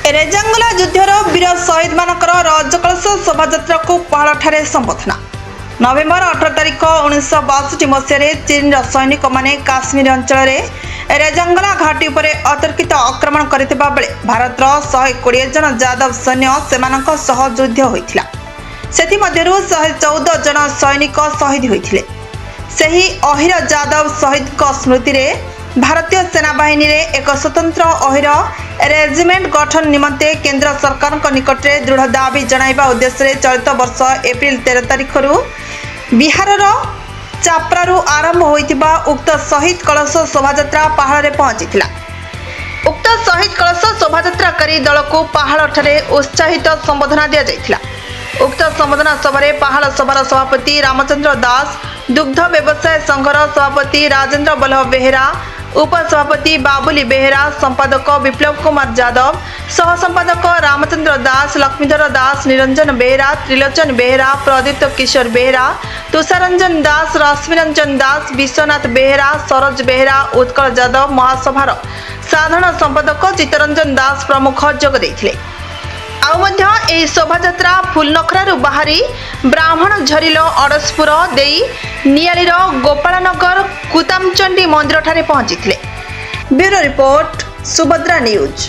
रेजांगला युद्धर वीर शहीद मानकर रजकलश शोभायात्रा को पहाड़ संबोधना। नवेम्बर 18 तारिख 1962 मसीह चीन सैनिक माने काश्मीर अंचल रेजांगला घाटी पर अतर्कित आक्रमण करते बेले भारत 120 जन जादव सैन्य से युद्ध होता। सेथिमध्यरु 114 जन सैनिक शहीद होते। सही अहिर जादव शहीद स्मृति रे भारतीय सेना बाहिनी रे एक स्वतंत्र अहिर रेजिमेंट गठन निमंते केंद्र सरकार निकट में दृढ़ दाबी जणाइबा उद्देश्य चलित वर्ष एप्रिल 13 तारिख बिहार चापरारू आरंभ होइतिबा उक्त शहीद कलश शोभायात्रा पहाड़ रे पहुंचीथिला। उक्त शहीद कलश शोभायात्रा करी दल को पहाड़ ठारे उत्साहित संबोधना दिया जाइथिला। उक्त संबोधना सभा पहाड़ सभार सभापति रामचंद्र दास, दुग्ध व्यवसाय संघर सभापति राजेंद्र बल्लभ बेहेरा, उपसभापति बाबुली बेहेरा, संपादक विप्लव कुमार यादव, सह संपादक रामचंद्र दास, लक्ष्मीधर दास, निरंजन बेहेरा, त्रिलोचन बेहेरा, प्रदीप्त किशोर बेहेरा, तुषारंजन दास, रश्मिरंजन दास, विश्वनाथ बेहेरा, सरोज बेहेरा, उत्कल यादव, महासभार साधारण संपादक चित्तरंजन दास प्रमुख जोग देथिले। आउ शोभायात्रा फुलनखरारू बाहरी ब्राह्मण झरिल अड़सपुर देई नियालीर गोपालनगर कुतामचंडी मंदिर ठारे पहुंची। Bureau report Subhadra news.